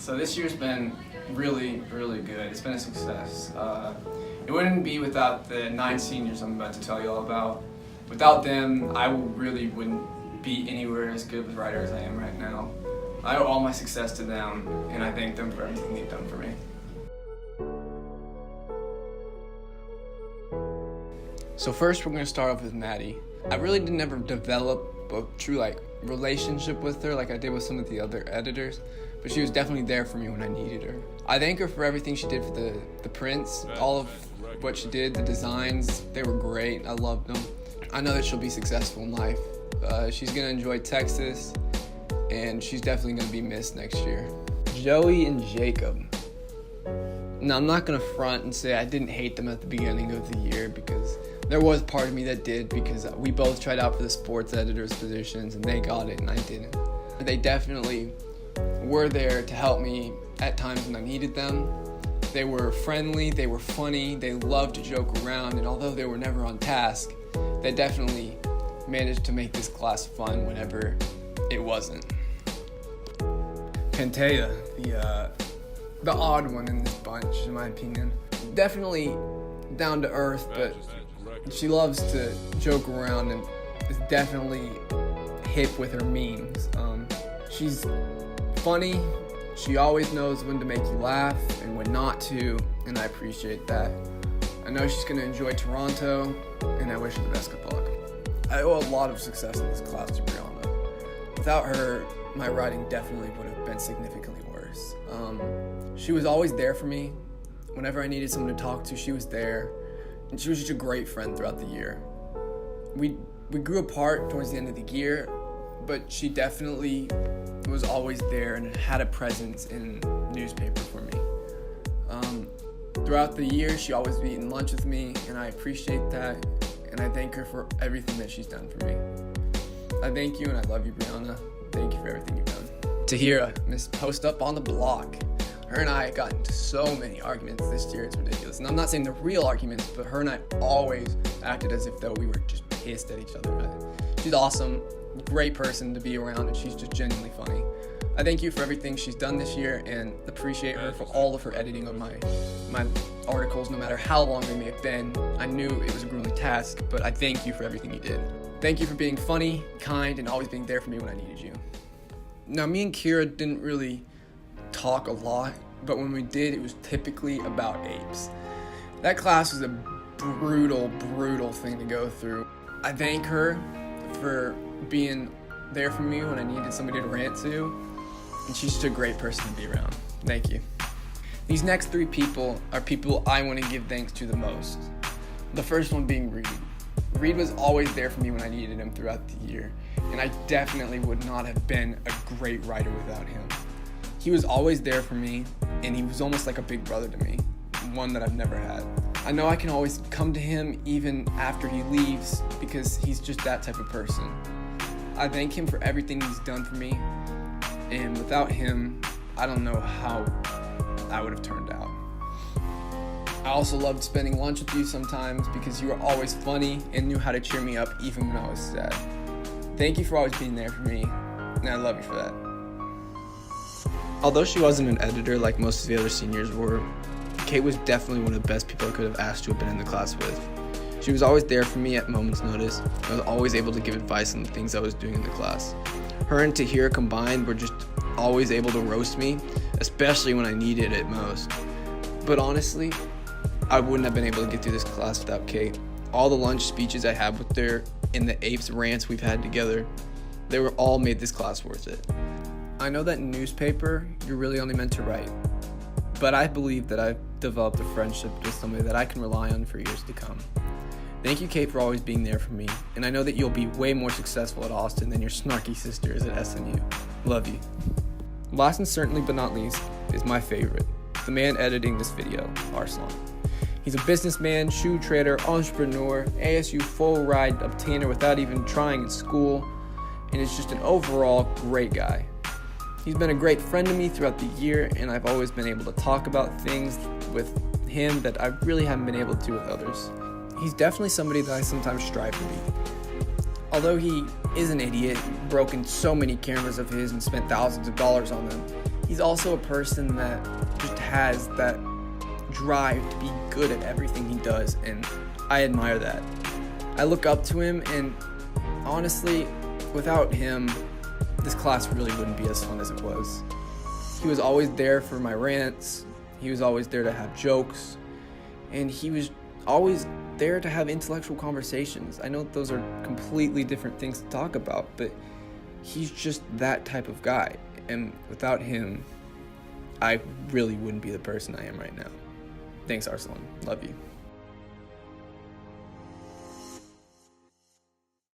So this year's been really, really good. It's been a success. It wouldn't be without the 9 seniors I'm about to tell you all about. Without them, I really wouldn't be anywhere as good of a writer as I am right now. I owe all my success to them, and I thank them for everything they've done for me. So first we're going to start off with Maddie. I really didn't ever develop a true relationship with her like I did with some of the other editors, but she was definitely there for me when I needed her. I thank her for everything she did for the prints, all of what she did, the designs, they were great, I loved them. I know that she'll be successful in life. She's going to enjoy Texas, and she's definitely going to be missed next year. Joey and Jacob. Now, I'm not going to front and say I didn't hate them at the beginning of the year, because there was part of me that did, because we both tried out for the sports editor's positions and they got it and I didn't. They definitely were there to help me at times when I needed them. They were friendly, they were funny, they loved to joke around, and although they were never on task, they definitely managed to make this class fun whenever it wasn't. Pantea, the odd one in this bunch, in my opinion. Definitely down to earth, but she loves to joke around and is definitely hip with her memes. She's funny. She always knows when to make you laugh and when not to, and I appreciate that. I know she's going to enjoy Toronto, and I wish her the best of luck. I owe a lot of success in this class to Brianna. Without her, my writing definitely would have been significantly worse. She was always there for me. Whenever I needed someone to talk to, she was there. And she was just a great friend throughout the year. We grew apart towards the end of the year, but she definitely was always there and had a presence in newspaper for me. Throughout the year, she always be eating lunch with me, and I appreciate that, and I thank her for everything that she's done for me. I thank you, and I love you, Brianna. Thank you for everything you've done. Tahira, Miss Post Up on the Block. Her and I got into so many arguments this year, it's ridiculous. And I'm not saying the real arguments, but her and I always acted as if though we were just pissed at each other. She's awesome, great person to be around, and she's just genuinely funny. I thank you for everything she's done this year and appreciate her for all of her editing of my articles, no matter how long they may have been. I knew it was a grueling task, but I thank you for everything you did. Thank you for being funny, kind, and always being there for me when I needed you. Now, me and Kira didn't really talk a lot, but when we did, it was typically about apes. That class was a brutal thing to go through. I thank her for being there for me when I needed somebody to rant to, and she's just a great person to be around. Thank you. These next 3 people are people I want to give thanks to the most. The first one being Reed. Reed was always there for me when I needed him throughout the year, and I definitely would not have been a great writer without him. He was always there for me, and he was almost like a big brother to me, one that I've never had. I know I can always come to him even after he leaves because he's just that type of person. I thank him for everything he's done for me, and without him, I don't know how I would have turned out. I also loved spending lunch with you sometimes because you were always funny and knew how to cheer me up even when I was sad. Thank you for always being there for me, and I love you for that. Although she wasn't an editor like most of the other seniors were, Kate was definitely one of the best people I could have asked to have been in the class with. She was always there for me at moment's notice. I was always able to give advice on the things I was doing in the class. Her and Tahira combined were just always able to roast me, especially when I needed it most. But honestly, I wouldn't have been able to get through this class without Kate. All the lunch speeches I had with her and the apes rants we've had together, they were all made this class worth it. I know that in newspaper, you're really only meant to write, but I believe that I've developed a friendship with somebody that I can rely on for years to come. Thank you, Kate, for always being there for me, and I know that you'll be way more successful at Austin than your snarky sisters at SNU. Love you. Last and certainly but not least is my favorite, the man editing this video, Arslan. He's a businessman, shoe trader, entrepreneur, ASU full ride obtainer without even trying in school, and is just an overall great guy. He's been a great friend to me throughout the year, and I've always been able to talk about things with him that I really haven't been able to with others. He's definitely somebody that I sometimes strive to be. Although he is an idiot, broken so many cameras of his and spent thousands of dollars on them, he's also a person that just has that drive to be good at everything he does, and I admire that. I look up to him, and honestly, without him, this class really wouldn't be as fun as it was. He was always there for my rants, he was always there to have jokes, and he was always there to have intellectual conversations. I know those are completely different things to talk about, but he's just that type of guy, and without him, I really wouldn't be the person I am right now. Thanks, Arsalan. Love you.